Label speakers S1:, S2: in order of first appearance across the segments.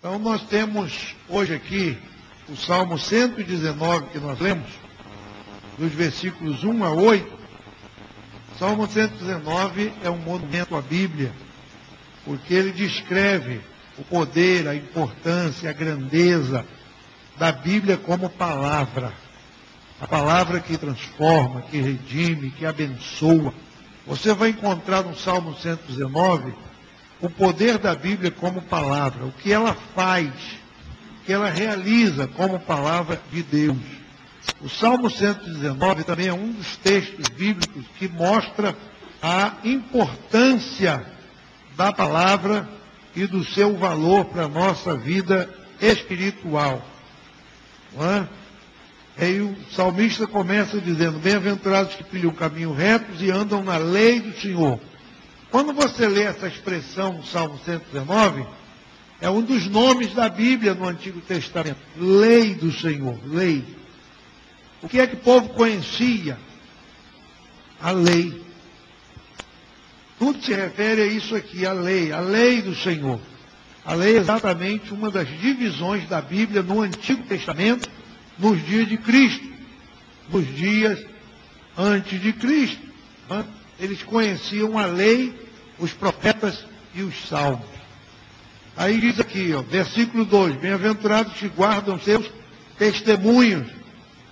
S1: Então nós temos hoje aqui o Salmo 119 que nós lemos, dos versículos 1 a 8. Salmo 119 é um monumento à Bíblia, porque ele descreve o poder, a importância, a grandeza da Bíblia como palavra. A palavra que transforma, que redime, que abençoa. Você vai encontrar no Salmo 119 o poder da Bíblia como palavra, o que ela faz, o que ela realiza como palavra de Deus. O Salmo 119 também é um dos textos bíblicos que mostra a importância da palavra e do seu valor para a nossa vida espiritual. Não é? Aí o salmista começa dizendo: bem-aventurados que trilham caminho retos e andam na lei do Senhor. Quando você lê essa expressão no Salmo 119, é um dos nomes da Bíblia no Antigo Testamento. Lei do Senhor, lei. O que é que o povo conhecia? A lei. Tudo se refere a isso aqui, a lei do Senhor. A lei é exatamente uma das divisões da Bíblia no Antigo Testamento, nos dias de Cristo, nos dias antes de Cristo. Eles conheciam a lei, os profetas e os salmos. Aí diz aqui, versículo 2, bem-aventurados que guardam seus testemunhos.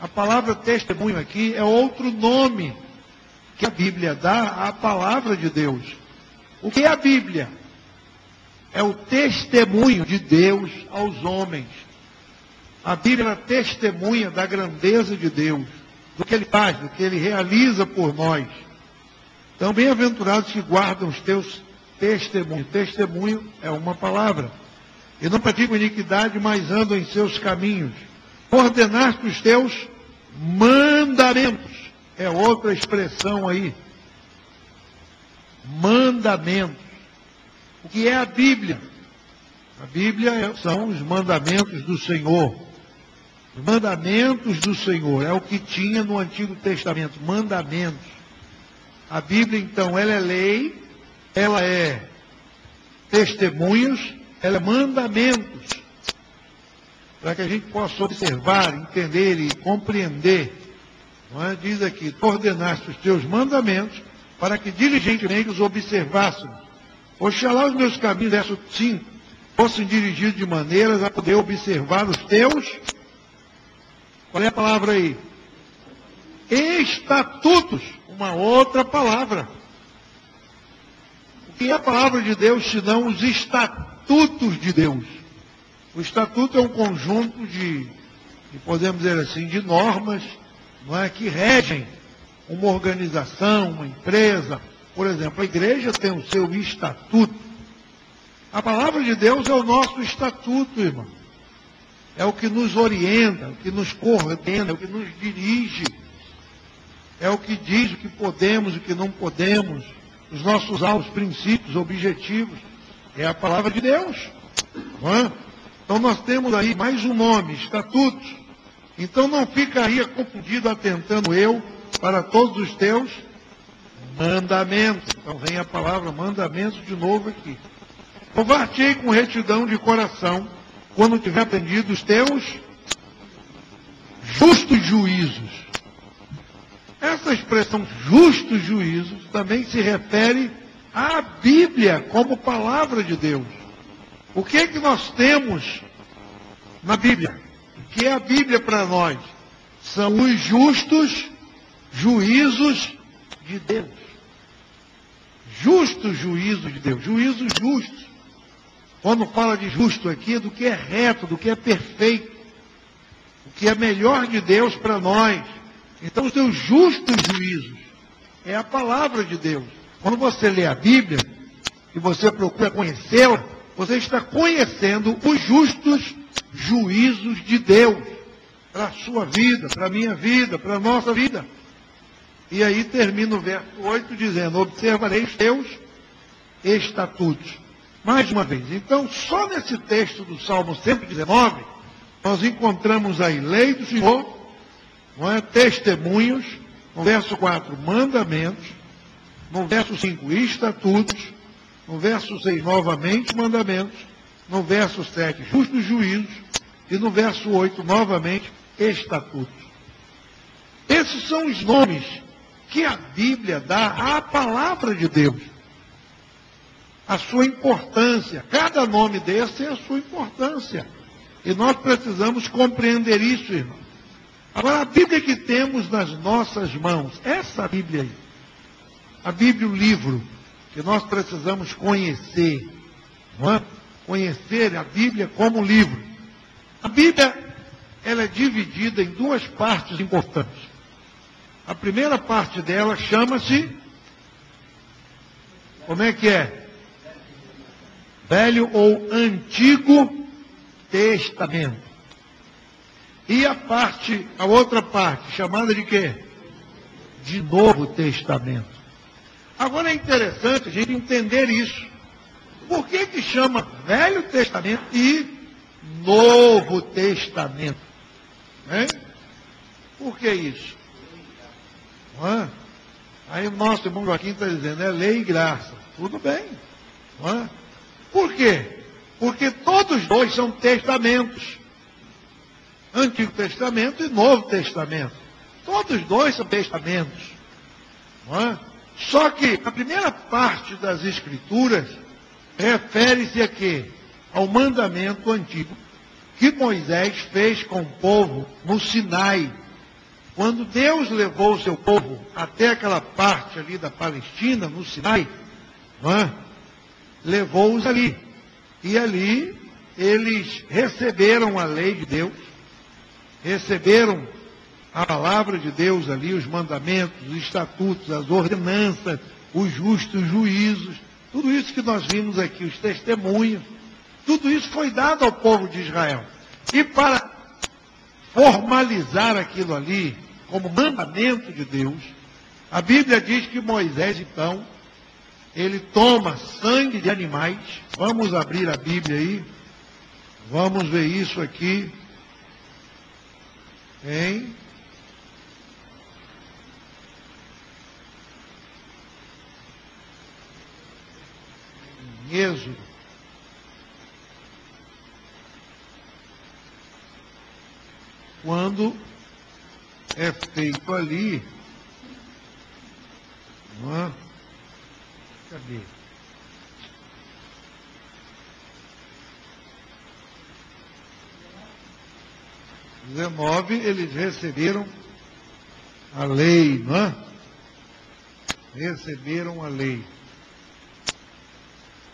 S1: A palavra testemunho aqui é outro nome que a Bíblia dá à palavra de Deus. O que é a Bíblia? É o testemunho de Deus aos homens. A Bíblia é a testemunha da grandeza de Deus, do que Ele faz, do que Ele realiza por nós. Então, bem-aventurados que guardam os teus testemunhos. Testemunho é uma palavra. E não praticam iniquidade, mas andam em seus caminhos. Ordenaste os teus mandamentos. É outra expressão aí. Mandamentos. O que é a Bíblia? A Bíblia são os mandamentos do Senhor. Os mandamentos do Senhor. É o que tinha no Antigo Testamento. Mandamentos. A Bíblia, então, ela é lei, ela é testemunhos, ela é mandamentos. Para que a gente possa observar, entender e compreender. Não é? Diz aqui, ordenaste os teus mandamentos para que diligentemente os observássemos. Oxalá os meus caminhos, verso 5, fossem dirigidos de maneiras a poder observar os teus. Qual é a palavra aí? Estatutos. Uma outra palavra. O que é a palavra de Deus, senão os estatutos de Deus? O estatuto é um conjunto de podemos dizer assim, de normas, não é, que regem uma organização, uma empresa. Por exemplo, a igreja tem o seu estatuto. A palavra de Deus é o nosso estatuto, irmão. É o que nos orienta, o que nos coordena, o que nos dirige. É o que diz o que podemos e o que não podemos. Os nossos alvos, princípios, objetivos. É a palavra de Deus. Não é? Então nós temos aí mais um nome, estatutos. Então não ficaria confundido atentando eu para todos os teus mandamentos. Então vem a palavra mandamentos de novo aqui. Louvar-te-ei com retidão de coração, quando tiver aprendido os teus justos juízos. Essa expressão justos juízos também se refere à Bíblia como palavra de Deus. O que é que nós temos na Bíblia? O que é a Bíblia para nós? São os justos juízos de Deus. Justos juízos de Deus. Juízos justos. Quando fala de justo aqui, é do que é reto, do que é perfeito. O que é melhor de Deus para nós. Então, os teus justos juízos é a palavra de Deus. Quando você lê a Bíblia e você procura conhecê-la, você está conhecendo os justos juízos de Deus para a sua vida, para a minha vida, para a nossa vida. E aí termina o verso 8 dizendo: observarei os teus estatutos. Mais uma vez, então, só nesse texto do Salmo 119, nós encontramos aí lei do Senhor, não é? Testemunhos, no verso 4, mandamentos, no verso 5, estatutos, no verso 6, novamente, mandamentos, no verso 7, justos juízos, e no verso 8, novamente, estatutos. Esses são os nomes que a Bíblia dá à palavra de Deus. A sua importância. Cada nome desse tem a sua importância. E nós precisamos compreender isso, irmão. Agora, a Bíblia que temos nas nossas mãos, essa Bíblia aí, a Bíblia, o livro, que nós precisamos conhecer, não é? Conhecer a Bíblia como livro. A Bíblia, ela é dividida em duas partes importantes. A primeira parte dela chama-se, como é que é? Velho ou Antigo Testamento. E a outra parte, chamada de quê? De Novo Testamento. Agora é interessante a gente entender isso. Por que chama Velho Testamento e Novo Testamento? Hein? Por que isso? Não é? Aí o nosso irmão Joaquim está dizendo, é lei e graça. Tudo bem. Não é? Por quê? Porque todos dois são testamentos. Antigo Testamento e Novo Testamento. Todos dois são testamentos. Não é? Só que a primeira parte das Escrituras refere-se a quê? Ao mandamento antigo que Moisés fez com o povo no Sinai. Quando Deus levou o seu povo até aquela parte ali da Palestina, no Sinai, não é? Levou-os ali. E ali eles receberam a lei de Deus, receberam a palavra de Deus ali, os mandamentos, os estatutos, as ordenanças, os justos juízos, tudo isso que nós vimos aqui, os testemunhos, tudo isso foi dado ao povo de Israel. E para formalizar aquilo ali, como mandamento de Deus, a Bíblia diz que Moisés, então, ele toma sangue de animais. Vamos abrir a Bíblia aí, vamos ver isso aqui, em Êxodo. Quando é feito ali, não é? Cadê? Eles receberam a lei, não é? Receberam a lei.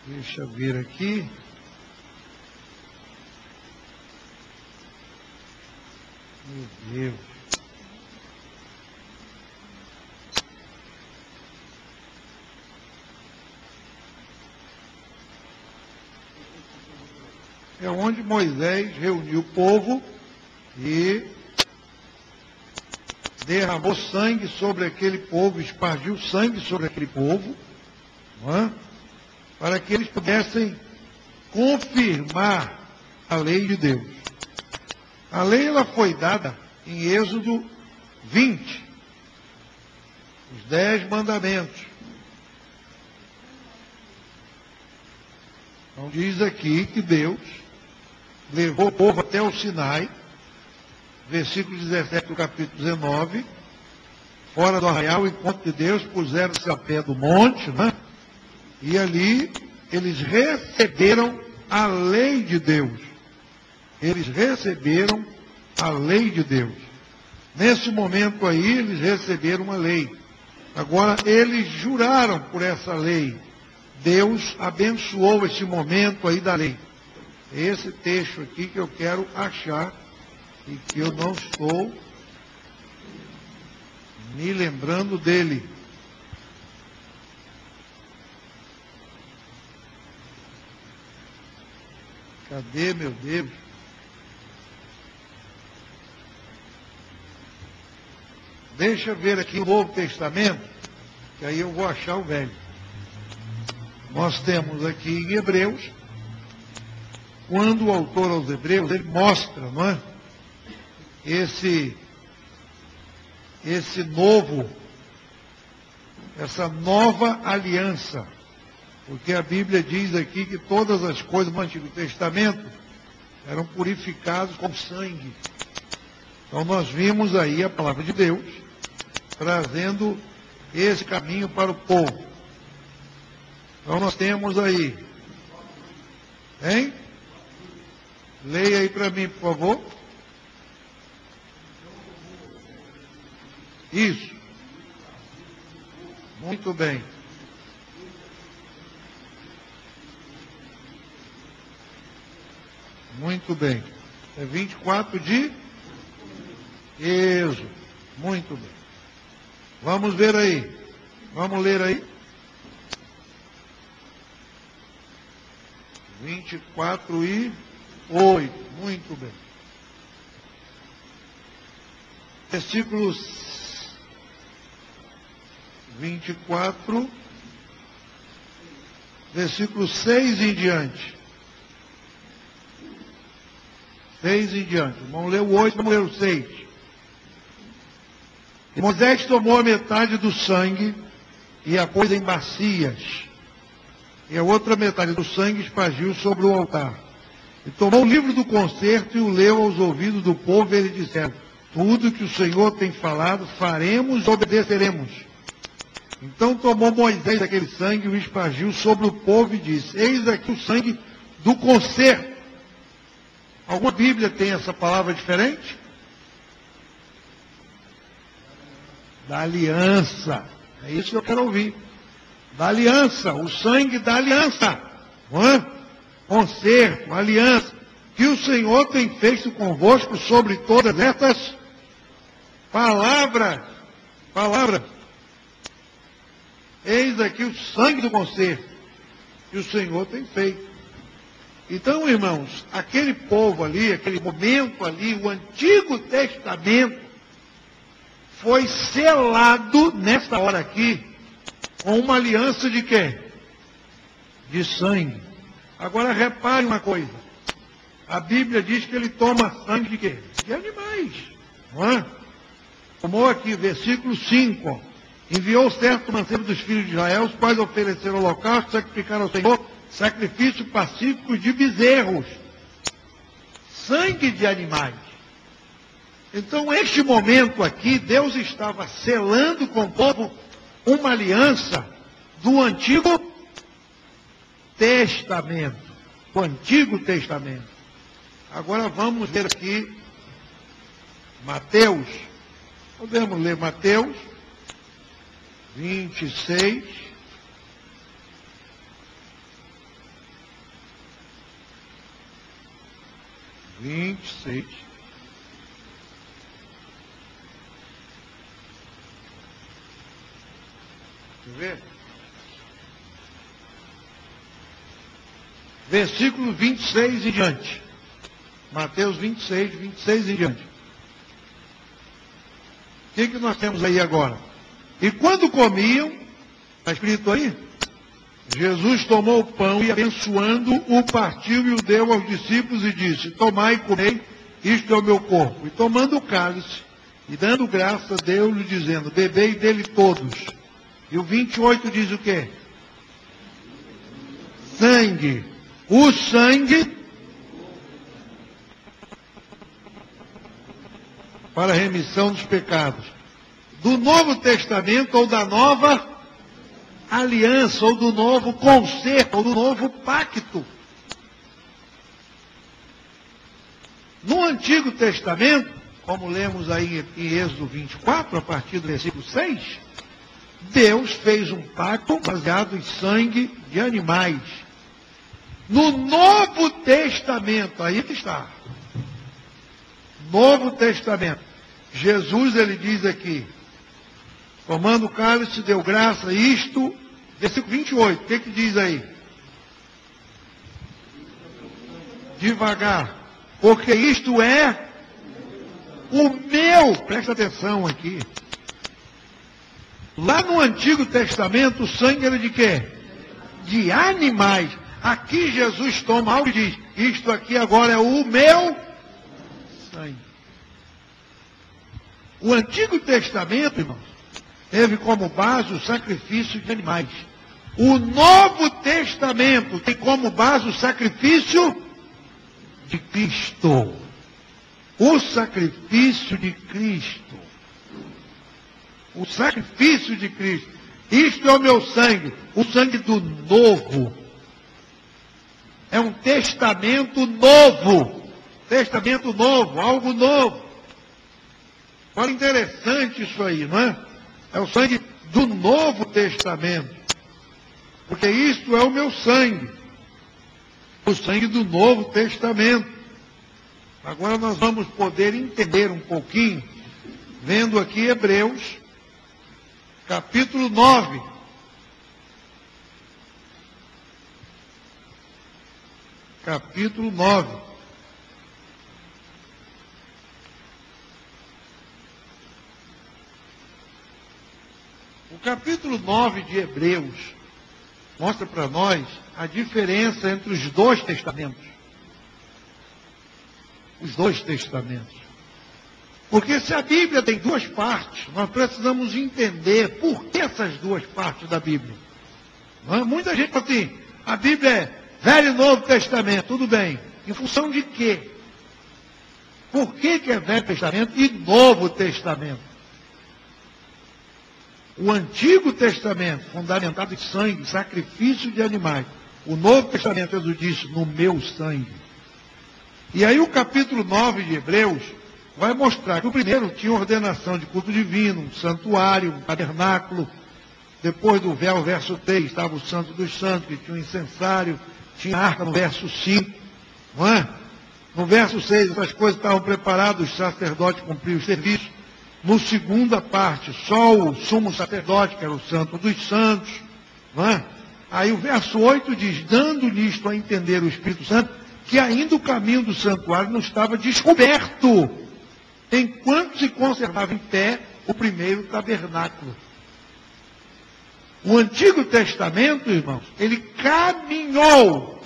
S1: Deixa eu ver aqui. Meu Deus. É onde Moisés reuniu o povo e derramou sangue sobre aquele povo, espargiu sangue sobre aquele povo, não é? Para que eles pudessem confirmar a lei de Deus. A lei ela foi dada em Êxodo 20, os 10 mandamentos. Então diz aqui que Deus levou o povo até o Sinai, versículo 17 do capítulo 19, fora do arraial, enquanto de Deus, puseram-se a pé do monte, né? E ali eles receberam a lei de Deus. Eles receberam a lei de Deus. Nesse momento aí, eles receberam uma lei. Agora, eles juraram por essa lei. Deus abençoou esse momento aí da lei. É esse texto aqui que eu quero achar e que eu não estou me lembrando dele. Cadê, meu Deus? Deixa eu ver aqui o Novo Testamento, que aí eu vou achar o Velho. Nós temos aqui em Hebreus, quando o autor aos Hebreus, ele mostra, não é? Essa nova aliança Porque a Bíblia diz aqui que todas as coisas do Antigo Testamento eram purificadas com sangue. Então nós vimos aí a palavra de Deus trazendo esse caminho para o povo. Então nós temos aí, hein? Leia aí para mim, por favor. Isso. Muito bem. Muito bem. É 24 de Êxodo. Muito bem. Vamos ver aí. Vamos ler aí. 24:8. Muito bem. Versículos 24, versículo 6 em diante. 6 em diante. Vamos ler o 8, vamos ler o 6. E Moisés tomou a metade do sangue e a pôs em bacias. E a outra metade do sangue espargiu sobre o altar. E tomou o livro do concerto e o leu aos ouvidos do povo, e eles disseram: tudo que o Senhor tem falado, faremos e obedeceremos. Então tomou Moisés aquele sangue e o espargiu sobre o povo e disse: eis aqui o sangue do concerto. Alguma Bíblia tem essa palavra diferente? Da aliança. É isso que eu quero ouvir. Da aliança, o sangue da aliança. Não é? Concerto, aliança. Que o Senhor tem feito convosco sobre todas essas palavras. Palavras. Eis aqui o sangue do concerto que o Senhor tem feito. Então, irmãos, aquele povo ali, aquele momento ali, o Antigo Testamento, foi selado, nesta hora aqui, com uma aliança de quê? De sangue. Agora, repare uma coisa. A Bíblia diz que ele toma sangue de quê? De animais. Não é? Tomou aqui, versículo 5. Enviou certo mancebo dos filhos de Israel, os quais ofereceram holocausto, sacrificaram ao Senhor sacrifício pacífico de bezerros. Sangue de animais. Então, este momento aqui, Deus estava selando com o povo uma aliança do Antigo Testamento. O Antigo Testamento. Agora vamos ler aqui Mateus. Podemos ler Mateus 26. Deixa eu ver. Versículo 26 em diante. Mateus 26 em diante. O que nós temos aí agora? E quando comiam, está escrito aí? Jesus tomou o pão e, abençoando, o partiu e o deu aos discípulos e disse: tomai e comei, isto é o meu corpo. E tomando o cálice e dando graça, deu-lhe dizendo: bebei dele todos. E o 28 diz o quê? Sangue. O sangue para a remissão dos pecados. Do Novo Testamento ou da Nova Aliança, ou do novo concerto, ou do novo pacto. No Antigo Testamento, como lemos aí em Êxodo 24, a partir do versículo 6, Deus fez um pacto baseado em sangue de animais. No Novo Testamento, aí que está. Novo Testamento. Jesus, ele diz aqui, tomando o cálice, deu graça, isto, versículo 28, o que diz aí? Devagar, porque isto é o meu, presta atenção aqui. Lá no Antigo Testamento, o sangue era de quê? De animais. Aqui Jesus toma algo e diz: isto aqui agora é o meu sangue. O Antigo Testamento, irmãos, teve como base o sacrifício de animais. O Novo Testamento tem como base o sacrifício de Cristo. O sacrifício de Cristo. O sacrifício de Cristo. Isto é o meu sangue, o sangue do novo. É um testamento novo. Testamento novo, algo novo. Olha, interessante isso aí, não é? É o sangue do Novo Testamento. Porque isto é o meu sangue. O sangue do Novo Testamento. Agora nós vamos poder entender um pouquinho, vendo aqui Hebreus, capítulo 9. Capítulo 9. O capítulo 9 de Hebreus mostra para nós a diferença entre os dois testamentos. Os dois testamentos. Porque se a Bíblia tem duas partes, nós precisamos entender por que essas duas partes da Bíblia. Não é? Muita gente fala assim, a Bíblia é Velho e Novo Testamento, tudo bem. Em função de quê? Por que é Velho Testamento e Novo Testamento? O Antigo Testamento, fundamentado em sangue, sacrifício de animais. O Novo Testamento, Jesus disse, no meu sangue. E aí o capítulo 9 de Hebreus vai mostrar que o primeiro tinha ordenação de culto divino, um santuário, um tabernáculo. Depois do véu, verso 3, estava o Santo dos Santos, que tinha um incensário, tinha a arca no verso 5. Não é? No verso 6, essas coisas estavam preparadas, os sacerdotes cumpriam o serviço. No segunda parte, só o sumo sacerdote, que era o Santo dos Santos. Não é? Aí o verso 8 diz, dando nisto a entender o Espírito Santo, que ainda o caminho do santuário não estava descoberto, enquanto se conservava em pé o primeiro tabernáculo. O Antigo Testamento, irmãos, ele caminhou.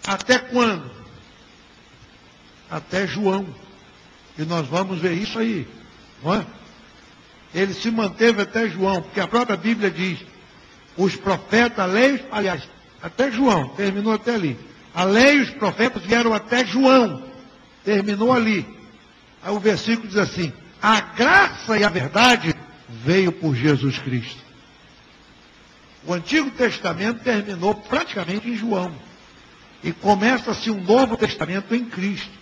S1: Até quando? Até João. E nós vamos ver isso aí, não é? Ele se manteve até João, porque a própria Bíblia diz, os profetas, a lei, aliás, até João, terminou até ali. A lei e os profetas vieram até João, terminou ali. Aí o versículo diz assim, a graça e a verdade veio por Jesus Cristo. O Antigo Testamento terminou praticamente em João. E começa-se um Novo Testamento em Cristo.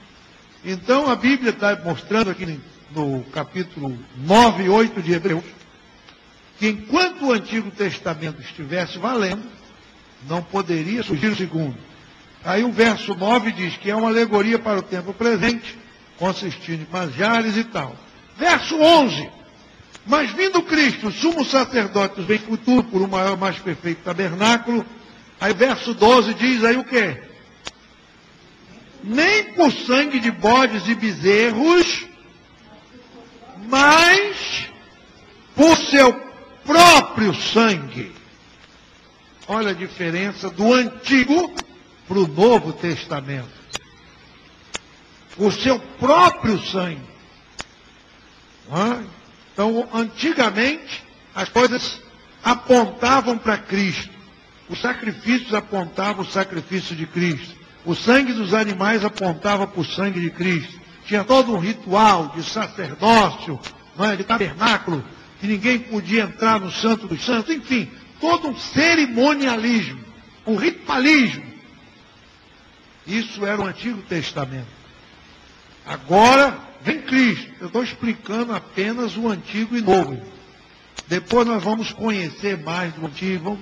S1: Então a Bíblia está mostrando aqui no capítulo 9 e 8 de Hebreus, que enquanto o Antigo Testamento estivesse valendo, não poderia surgir o segundo. Aí o verso 9 diz que é uma alegoria para o tempo presente, consistindo em manjares e tal. Verso 11, mas vindo Cristo, o sumo sacerdote dos bens futuros, por um maior, mais perfeito tabernáculo. Aí verso 12 diz aí o quê? Nem por sangue de bodes e bezerros, mas por seu próprio sangue. Olha a diferença do Antigo para o Novo Testamento. O seu próprio sangue. Então, antigamente, as coisas apontavam para Cristo. Os sacrifícios apontavam o sacrifício de Cristo. O sangue dos animais apontava para o sangue de Cristo. Tinha todo um ritual de sacerdócio, de tabernáculo, que ninguém podia entrar no Santo dos Santos. Enfim, todo um cerimonialismo, um ritualismo. Isso era o Antigo Testamento. Agora vem Cristo. Eu estou explicando apenas o Antigo e Novo. Depois nós vamos conhecer mais do Antigo.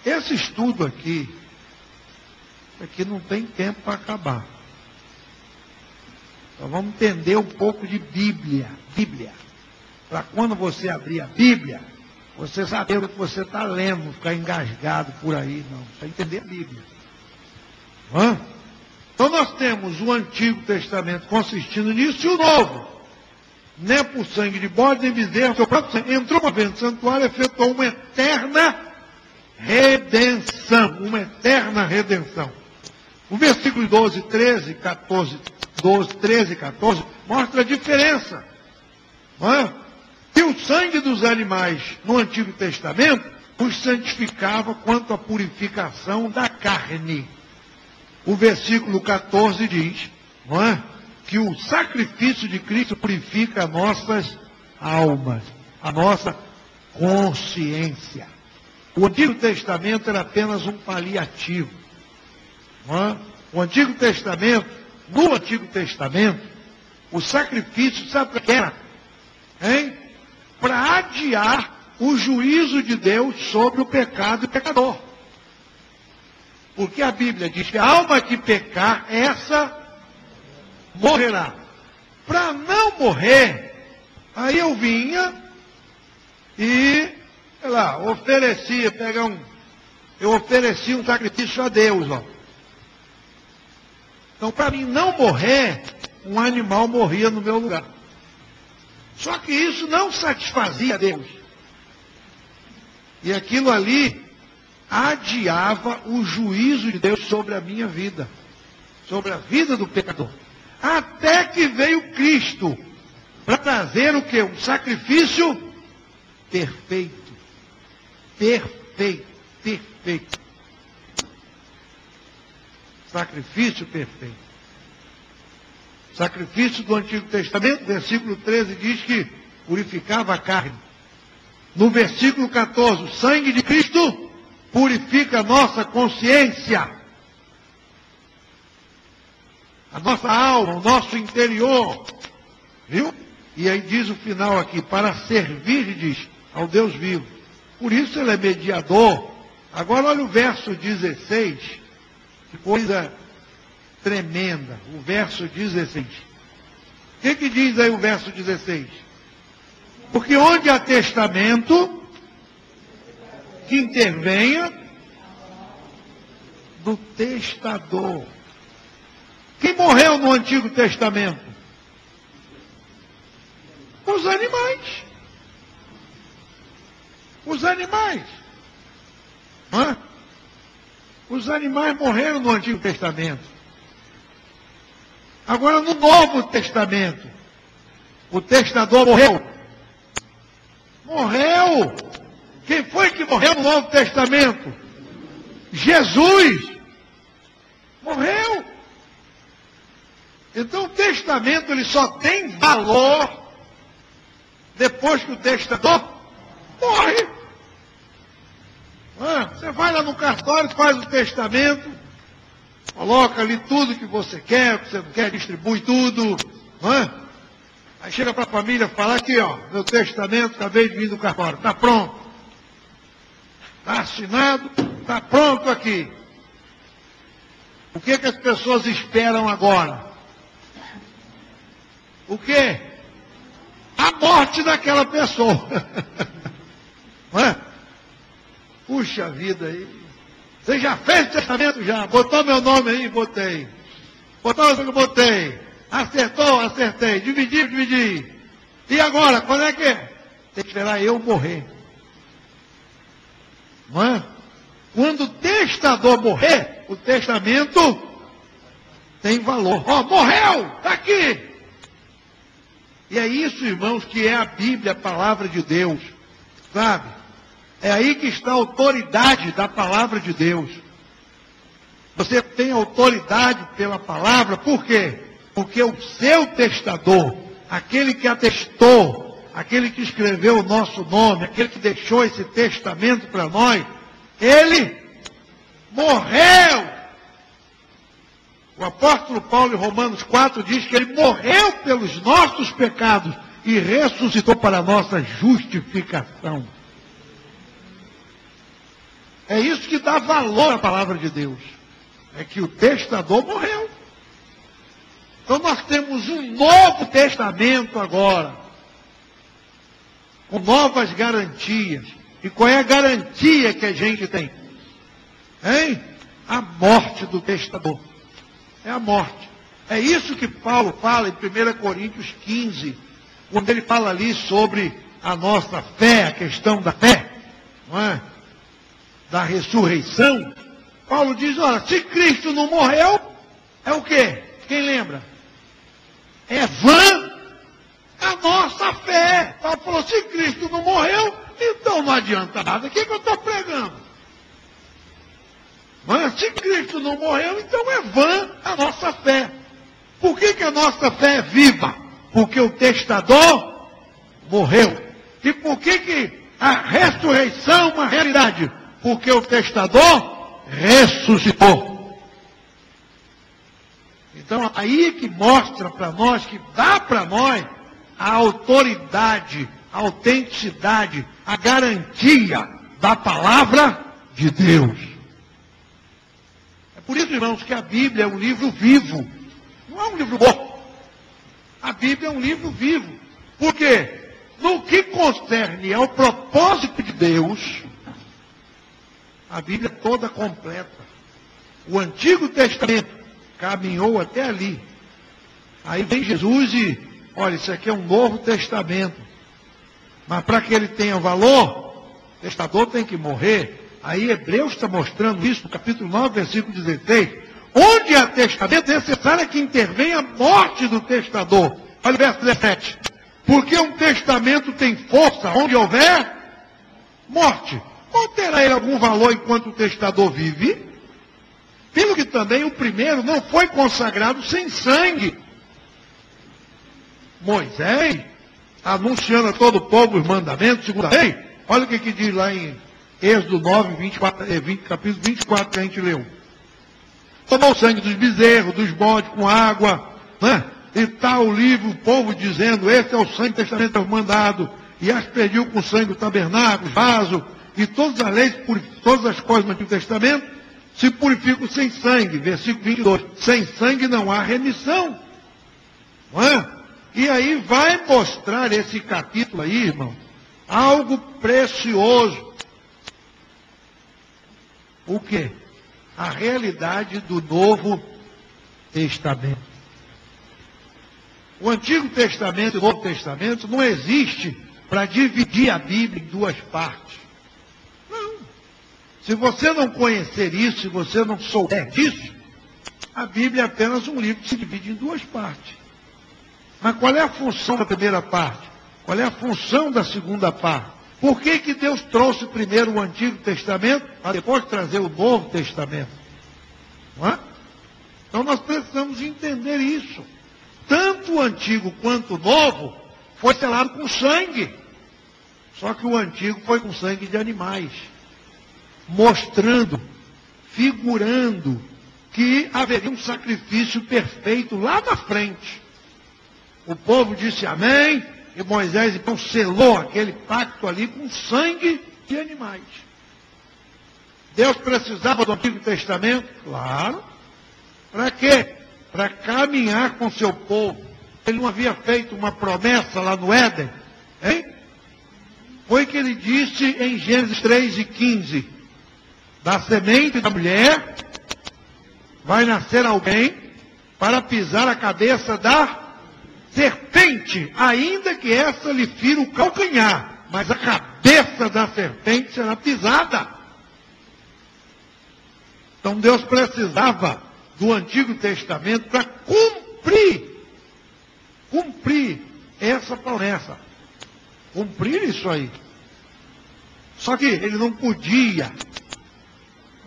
S1: Esse estudo aqui não tem tempo para acabar. Então vamos entender um pouco de Bíblia. Para quando você abrir a Bíblia, você saber o que você está lendo, não ficar engasgado por aí, não. Você entender a Bíblia. Então nós temos o Antigo Testamento consistindo nisso e o Novo. Nem por sangue de bode, nem bezerro, seu próprio sangue. Entrou uma vez no santuário e efetuou uma eterna redenção. Uma eterna redenção. O versículo 12, 13, 14, 12, 13 e 14 mostra a diferença. E o sangue dos animais no Antigo Testamento os santificava quanto à purificação da carne. O versículo 14 diz, não é? Que o sacrifício de Cristo purifica nossas almas, a nossa consciência. O Antigo Testamento era apenas um paliativo. Não é? No Antigo Testamento, o sacrifício, sabe o que era? Para adiar o juízo de Deus sobre o pecado e o pecador. Porque a Bíblia diz que a alma que pecar, essa morrerá. Para não morrer, aí eu vinha e, sei lá, eu oferecia um sacrifício a Deus, ó. Então, para mim não morrer, um animal morria no meu lugar. Só que isso não satisfazia Deus. E aquilo ali adiava o juízo de Deus sobre a minha vida, sobre a vida do pecador. Até que veio Cristo para trazer o quê? Um sacrifício perfeito. Perfeito. Sacrifício perfeito. Sacrifício do Antigo Testamento, versículo 13 diz que purificava a carne. No versículo 14, o sangue de Cristo purifica a nossa consciência, a nossa alma, o nosso interior. Viu? E aí diz o final aqui, para servirdes ao Deus vivo. Por isso ele é mediador. Agora olha o verso 16, que coisa tremenda. O verso 16. O que diz aí o verso 16? Porque onde há testamento, que intervenha do testador. Quem morreu no Antigo Testamento? Os animais. Os animais. Hã? Os animais morreram no Antigo Testamento. Agora no Novo Testamento, o testador morreu. Morreu. Quem foi que morreu no Novo Testamento? Jesus. Morreu. Então o testamento ele só tem valor depois que o testador morre. Você vai lá no cartório, faz o testamento, coloca ali tudo que você quer, o que você não quer, distribui tudo. Aí chega para a família e fala, aqui ó, meu testamento, acabei de vir do cartório, está pronto. Está assinado, está pronto aqui. O que as pessoas esperam agora? O quê? A morte daquela pessoa. Puxa vida aí. Você já fez testamento? Já. Botou meu nome aí? Botei. Botei. Acertou? Acertei. Dividi. E agora? Quando é que é? Tem que esperar eu morrer. Não é? Quando o testador morrer, o testamento tem valor. Morreu! Está aqui! E é isso, irmãos, que é a Bíblia, a palavra de Deus. Sabe? É aí que está a autoridade da palavra de Deus. Você tem autoridade pela palavra, por quê? Porque o seu testador, aquele que atestou, aquele que escreveu o nosso nome, aquele que deixou esse testamento para nós, ele morreu. O apóstolo Paulo em Romanos 4 diz que ele morreu pelos nossos pecados e ressuscitou para a nossa justificação. É isso que dá valor à palavra de Deus. É que o testador morreu. Então nós temos um novo testamento agora. Com novas garantias. E qual é a garantia que a gente tem? A morte do testador. É a morte. É isso que Paulo fala em 1 Coríntios 15. Quando ele fala ali sobre a nossa fé, a questão da fé. Não é? Da ressurreição, Paulo diz, olha, se Cristo não morreu, é o quê? Quem lembra? É vã a a nossa fé. Paulo falou, se Cristo não morreu, então não adianta nada. O que eu estou pregando? Mas se Cristo não morreu, então é vã a nossa fé. Por que a nossa fé é viva? Porque o testador morreu. E por que a ressurreição é uma realidade? Porque o testador ressuscitou. Então, aí que mostra para nós, que dá para nós a autoridade, a autenticidade, a garantia da palavra de Deus. É por isso, irmãos, que a Bíblia é um livro vivo. Não é um livro morto. A Bíblia é um livro vivo. Por quê? No que concerne ao propósito de Deus, a Bíblia é toda completa. O Antigo Testamento caminhou até ali. Aí vem Jesus e, olha, isso aqui é um Novo Testamento. Mas para que ele tenha valor, o testador tem que morrer. Aí Hebreus está mostrando isso no capítulo 9, versículo 16. Onde há testamento, é necessário que intervenha a morte do testador. Olha o verso 17. Porque um testamento tem força onde houver morte. Ou terá ele algum valor enquanto o testador vive? Pelo que também o primeiro não foi consagrado sem sangue. Moisés, anunciando a todo o povo os mandamentos, segundo a lei, olha o que diz lá em Êxodo 9, 24, capítulo 24, que a gente leu. Tomou o sangue dos bezerros, dos bodes com água, né? E está o livro, o povo dizendo, esse é o sangue do testamento mandado, e aspergiu com o sangue do tabernáculo, vaso, e todas as leis, todas as coisas do Antigo Testamento, se purificam sem sangue. Versículo 22. Sem sangue não há remissão. Não é? E aí vai mostrar esse capítulo aí, irmão, algo precioso. O quê? A realidade do Novo Testamento. O Antigo Testamento e o Novo Testamento não existe para dividir a Bíblia em duas partes. Não. Se você não conhecer isso, se você não souber disso, a Bíblia é apenas um livro que se divide em duas partes. Mas qual é a função da primeira parte? Qual é a função da segunda parte? Por que Deus trouxe primeiro o Antigo Testamento, para depois trazer o Novo Testamento? Não é? Então nós precisamos entender isso. Tanto o Antigo quanto o Novo foi selado com sangue. Só que o Antigo foi com sangue de animais. Mostrando, figurando, que haveria um sacrifício perfeito lá na frente. O povo disse amém, e Moisés então selou aquele pacto ali com sangue de animais. Deus precisava do Antigo Testamento? Claro. Para quê? Para caminhar com seu povo. Ele não havia feito uma promessa lá no Éden? Hein? Foi que ele disse em Gênesis 3:15. Da semente da mulher vai nascer alguém para pisar a cabeça da serpente, ainda que essa lhe fira o calcanhar, mas a cabeça da serpente será pisada. Então Deus precisava do Antigo Testamento para cumprir essa promessa. Cumprir isso aí. Só que ele não podia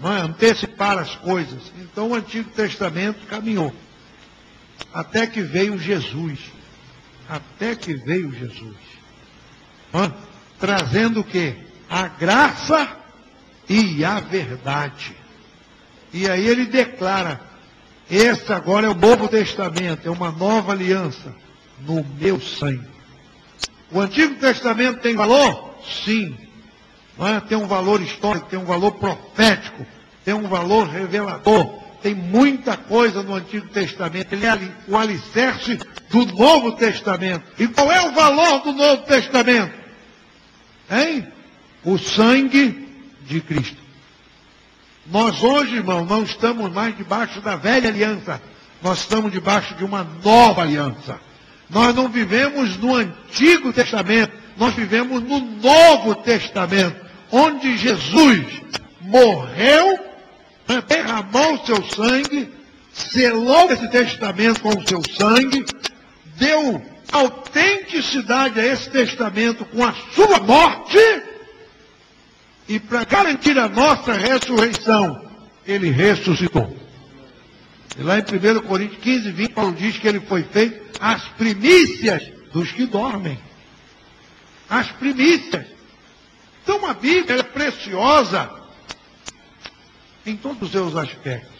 S1: antecipar as coisas. Então o Antigo Testamento caminhou. Até que veio Jesus. Até que veio Jesus. Trazendo o quê? A graça e a verdade. E aí ele declara, esse agora é o Novo Testamento, é uma nova aliança no meu sangue. O Antigo Testamento tem valor? Sim. Tem um valor histórico, tem um valor profético, tem um valor revelador. Tem muita coisa no Antigo Testamento. Ele é o alicerce do Novo Testamento. E qual é o valor do Novo Testamento? Hein? O sangue de Cristo. Nós hoje, irmão, não estamos mais debaixo da velha aliança. Nós estamos debaixo de uma nova aliança. Nós não vivemos no Antigo Testamento. Nós vivemos no Novo Testamento. Onde Jesus morreu, derramou o seu sangue, selou esse testamento com o seu sangue, deu autenticidade a esse testamento com a sua morte, e para garantir a nossa ressurreição, ele ressuscitou. E lá em 1 Coríntios 15, 20, Paulo diz que ele foi feito as primícias dos que dormem. As primícias. Então a Bíblia é preciosa em todos os seus aspectos.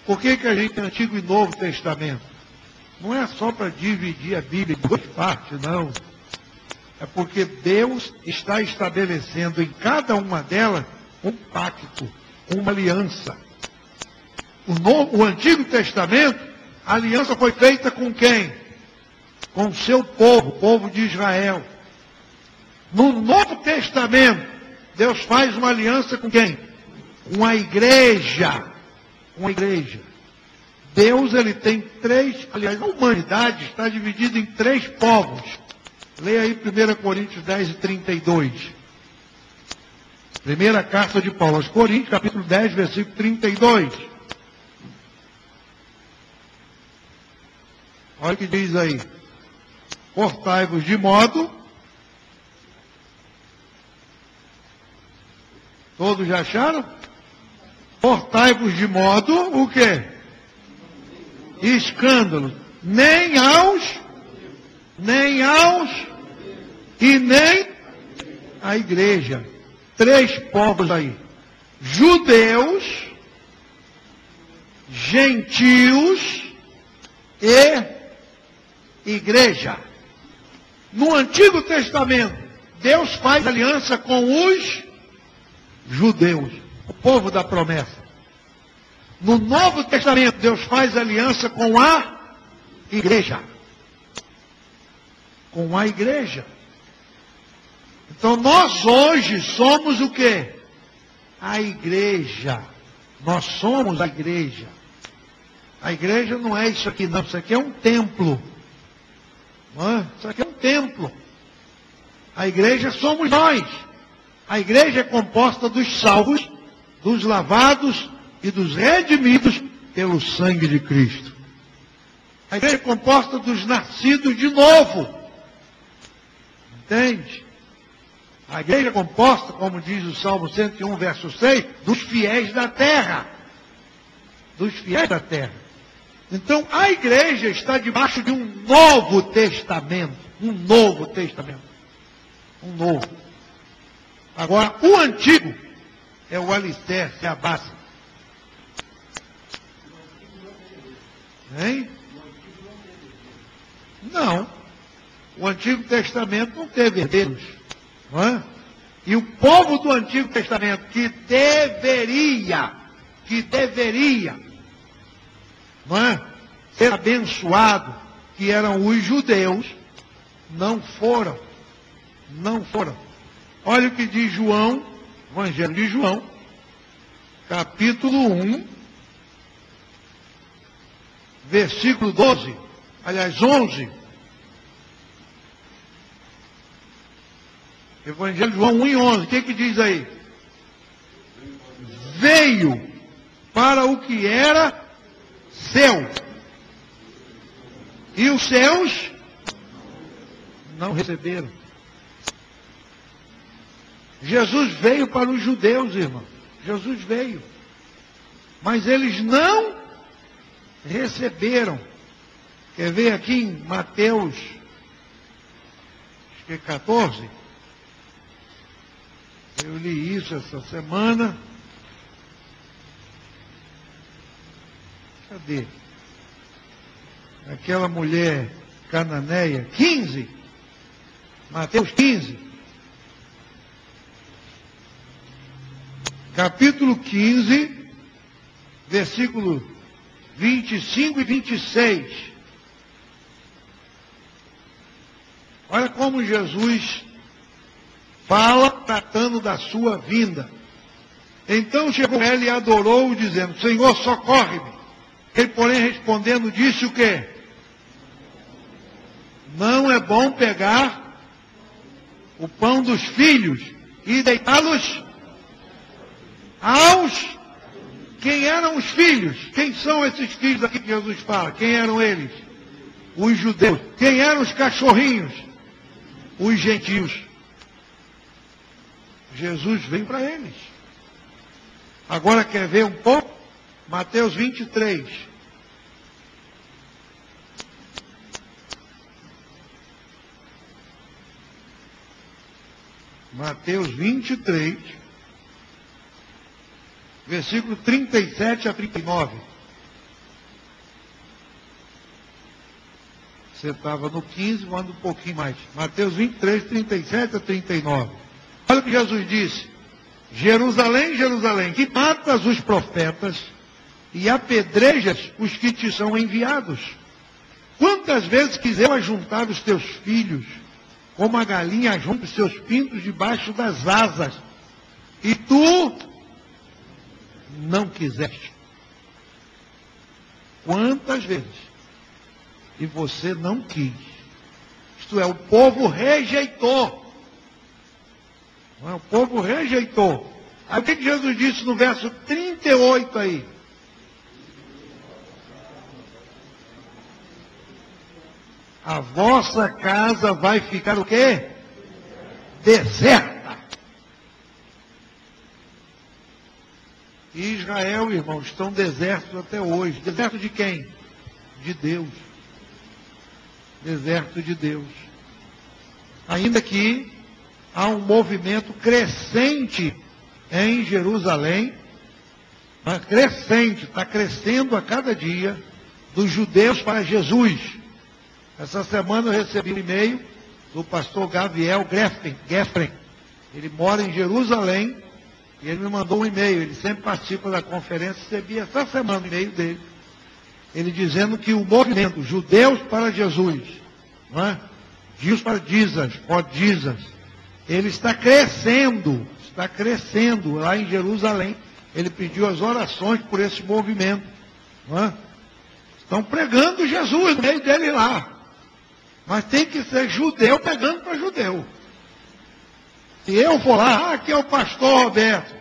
S1: Por que a gente tem Antigo e Novo Testamento? Não é só para dividir a Bíblia em duas partes, não. É porque Deus está estabelecendo em cada uma delas um pacto, uma aliança. O Antigo Testamento, a aliança foi feita com quem? Com o seu povo, o povo de Israel. No Novo Testamento, Deus faz uma aliança com quem? Com a igreja. Com a igreja. Deus, ele tem três, aliás, a humanidade está dividida em três povos. Leia aí 1 Coríntios 10 e 32. Primeira carta de Paulo aos Coríntios, capítulo 10, versículo 32. Olha o que diz aí. Portai-vos de modo... Todos já acharam? Portai-vos de modo, o quê? Escândalo. Nem aos, e nem a igreja. Três povos aí. Judeus, gentios e igreja. No Antigo Testamento, Deus faz aliança com os judeus, o povo da promessa. No Novo Testamento, Deus faz aliança com a igreja. Com a igreja. Então nós hoje somos o quê? A igreja. Nós somos a igreja. A igreja não é isso aqui não, isso aqui é um templo. Não é? Isso aqui é um templo. A igreja somos nós. A igreja é composta dos salvos, dos lavados e dos redimidos pelo sangue de Cristo. A igreja é composta dos nascidos de novo. Entende? A igreja é composta, como diz o Salmo 101, verso 6, dos fiéis da terra. Dos fiéis da terra. Então, a igreja está debaixo de um novo testamento. Um novo testamento. Um novo. Agora, o antigo é o alicerce, é a base. Hein? Não. O Antigo Testamento não teve herdeiros. Não é? E o povo do Antigo Testamento que deveria, não é? Ser abençoado, que eram os judeus, não foram. Não foram. Olha o que diz João, Evangelho de João, capítulo 1, versículo 12, aliás 11. Evangelho de João 1 e 11, o que diz aí? Veio para o que era seu, e os seus não receberam. Jesus veio para os judeus, irmão. Jesus veio. Mas eles não receberam. Quer ver aqui em Mateus, acho que é 14? Eu li isso essa semana. Cadê? Aquela mulher cananeia, 15. Mateus 15. Capítulo 15, versículo 25 e 26. Olha como Jesus fala tratando da sua vinda. Então chegou ela e adorou-o, dizendo: Senhor, socorre-me. Ele, porém, respondendo, disse o quê? Não é bom pegar o pão dos filhos e deitá-los aos... Quem eram os filhos? Quem são esses filhos aqui que Jesus fala? Quem eram eles? Os judeus. Quem eram os cachorrinhos? Os gentios. Jesus vem para eles. Agora quer ver um pouco? Mateus 23. Mateus 23, versículo 37 a 39. Você estava no 15, manda um pouquinho mais. Mateus 23, 37 a 39. Olha o que Jesus disse. Jerusalém, Jerusalém, que matas os profetas e apedrejas os que te são enviados. Quantas vezes quiseu ajuntar os teus filhos, como a galinha junta os seus pintos debaixo das asas, e tu não quiseste. Quantas vezes? E você não quis. Isto é, o povo rejeitou. Não é? O povo rejeitou. Aí o que Jesus disse no verso 38 aí? A vossa casa vai ficar o quê? Deserta. E Israel, irmãos, estão desertos até hoje. Deserto de quem? De Deus. Deserto de Deus. Ainda que há um movimento crescente em Jerusalém, mas crescente, está crescendo a cada dia, dos judeus para Jesus. Essa semana eu recebi um e-mail do pastor Gabriel Geffren. Ele mora em Jerusalém e ele me mandou um e-mail. Ele sempre participa da conferência. Recebi essa semana o e-mail dele. Ele dizendo que o movimento Judeus para Jesus, não é? Jews para Jesus, ele está crescendo lá em Jerusalém. Ele pediu as orações por esse movimento. Não é? Estão pregando Jesus no meio dele lá. Mas tem que ser judeu pegando para judeu. Se eu for lá, aqui é o pastor Roberto.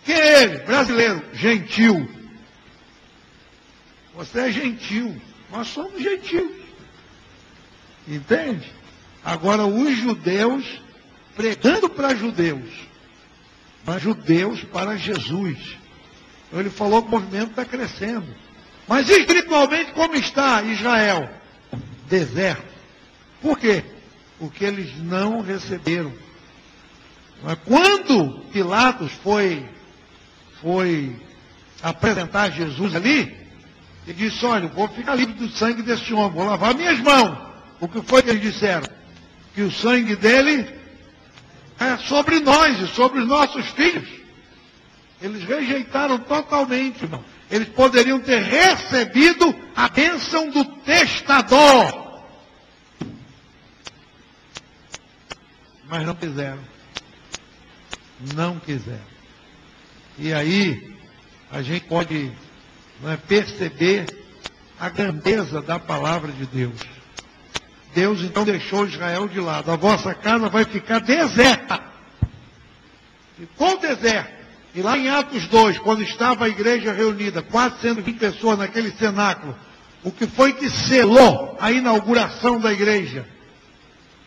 S1: Quem é ele? Brasileiro. Gentil. Você é gentil. Nós somos gentios. Entende? Agora os judeus pregando para judeus. Mas judeus para Jesus. Então ele falou que o movimento está crescendo. Mas espiritualmente como está Israel? Deserto. Por quê? Porque eles não receberam. Mas quando Pilatos foi apresentar Jesus ali, ele disse, olha, eu vou ficar livre do sangue desse homem, vou lavar minhas mãos. O que foi que eles disseram? Que o sangue dele é sobre nós e sobre os nossos filhos. Eles rejeitaram totalmente, irmão. Eles poderiam ter recebido a bênção do testador. Mas não quiseram. Não quiseram. E aí, a gente pode perceber a grandeza da palavra de Deus. Deus então deixou Israel de lado. A vossa casa vai ficar deserta. Ficou deserta. E lá em Atos 2, quando estava a igreja reunida, 420 pessoas naquele cenáculo, o que foi que selou a inauguração da igreja?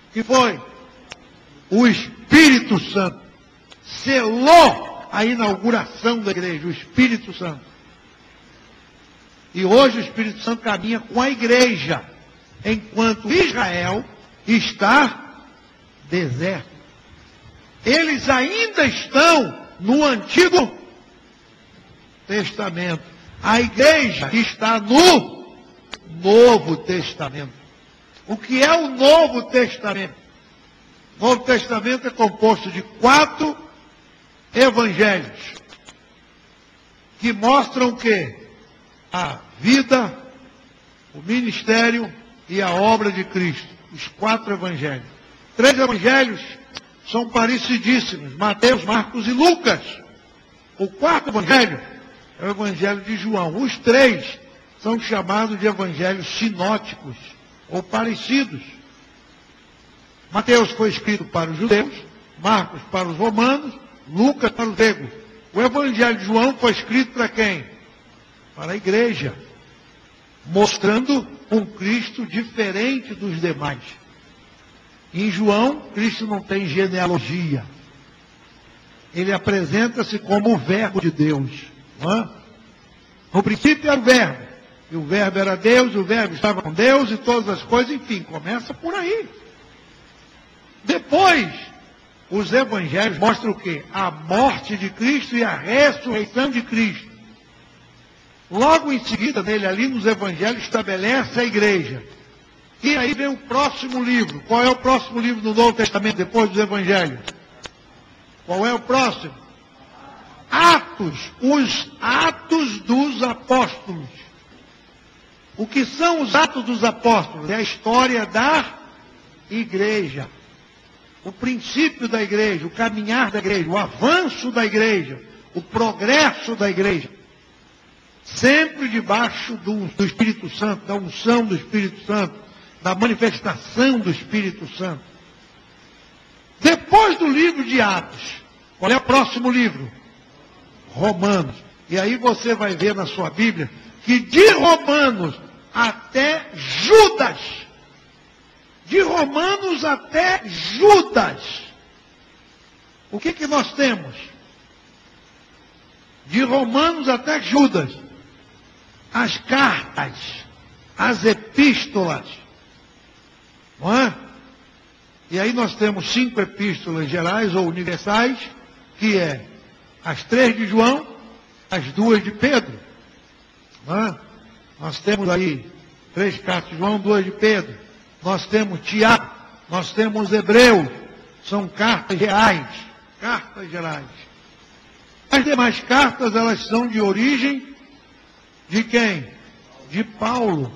S1: O que foi? O Espírito Santo. Selou a inauguração da igreja, o Espírito Santo. E hoje o Espírito Santo caminha com a igreja, enquanto Israel está deserto. Eles ainda estão no Antigo Testamento. A igreja está no Novo Testamento. O que é o Novo Testamento? O Novo Testamento é composto de 4 evangelhos que mostram o quê? A vida, o ministério e a obra de Cristo. Os 4 evangelhos. 3 evangelhos são parecidíssimos. Mateus, Marcos e Lucas. O 4º evangelho é o evangelho de João. Os 3 são chamados de evangelhos sinóticos ou parecidos. Mateus foi escrito para os judeus, Marcos para os romanos, Lucas para os gregos. O evangelho de João foi escrito para quem? Para a igreja. mostrando um Cristo diferente dos demais. Em João, Cristo não tem genealogia. Ele apresenta-se como o Verbo de Deus. Não é? No princípio era o Verbo. E o Verbo era Deus, o Verbo estava com Deus e todas as coisas, enfim, começa por aí. Depois, os evangelhos mostram o quê? A morte de Cristo e a ressurreição de Cristo. Logo em seguida, nele ali nos evangelhos, estabelece a igreja. E aí vem o próximo livro. Qual é o próximo livro do Novo Testamento, depois dos evangelhos? Qual é o próximo? Atos. Os Atos dos Apóstolos. O que são os Atos dos Apóstolos? É a história da igreja. O princípio da igreja, o caminhar da igreja, o avanço da igreja, o progresso da igreja. Sempre debaixo do Espírito Santo, da unção do Espírito Santo, da manifestação do Espírito Santo. Depois do livro de Atos, qual é o próximo livro? Romanos. E aí você vai ver na sua Bíblia que de Romanos até Judas, de Romanos até Judas, o que nós temos? De Romanos até Judas, as cartas, as epístolas, não é? E aí nós temos 5 epístolas gerais ou universais, que é as 3 de João, as 2 de Pedro, não é? Nós temos aí 3 cartas de João, 2 de Pedro, nós temos Tiago, nós temos Hebreus, são cartas gerais, cartas gerais. As demais cartas, elas são de origem de quem? De Paulo,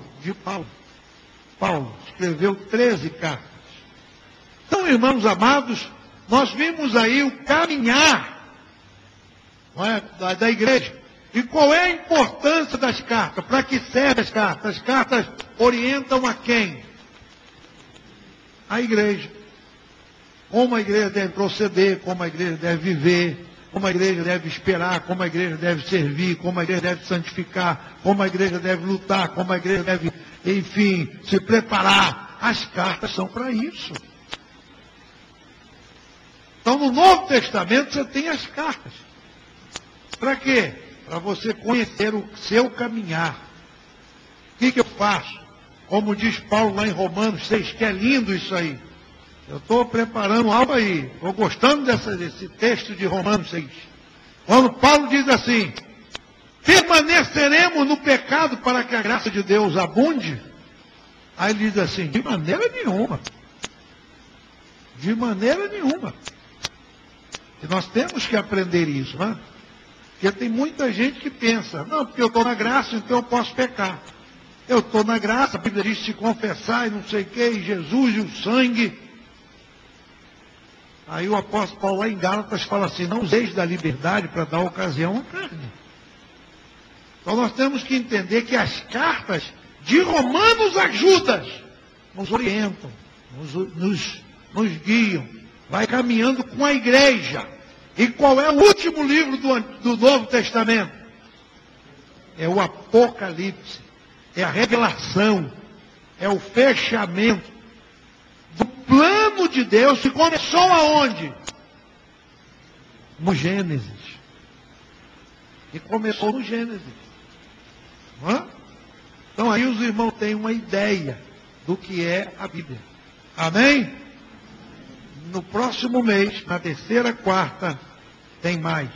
S1: Paulo escreveu 13 cartas. Então, irmãos amados, nós vimos aí o caminhar, não é, da igreja. E qual é a importância das cartas? Para que servem as cartas? As cartas orientam a quem? A igreja. Como a igreja deve proceder, como a igreja deve viver, como a igreja deve esperar, como a igreja deve servir, como a igreja deve santificar, como a igreja deve lutar, como a igreja deve, enfim, se preparar. As cartas são para isso. Então, no Novo Testamento, você tem as cartas. Para quê? Para você conhecer o seu caminhar. O que eu faço? Como diz Paulo lá em Romanos 6, que é lindo isso aí. Eu estou preparando algo aí. Estou gostando desse texto de Romanos 6. Quando Paulo diz assim: permaneceremos no pecado para que a graça de Deus abunde? Aí ele diz assim: de maneira nenhuma. De maneira nenhuma. E nós temos que aprender isso, né? Porque tem muita gente que pensa: não, porque eu estou na graça, então eu posso pecar. Eu estou na graça, a Bíblia diz se confessar e não sei o que, e Jesus e o sangue. Aí o apóstolo Paulo lá em Gálatas fala assim: não useis da liberdade para dar ocasião à carne. Então nós temos que entender que as cartas de Romanos a Judas nos orientam, nos guiam, vai caminhando com a igreja. E qual é o último livro do Novo Testamento? É o Apocalipse, é a revelação, é o fechamento do plano de Deus que começou aonde? No Gênesis. E começou no Gênesis. Não é? Então aí os irmãos têm uma ideia do que é a Bíblia. Amém? No próximo mês, na terceira, quarta, tem mais.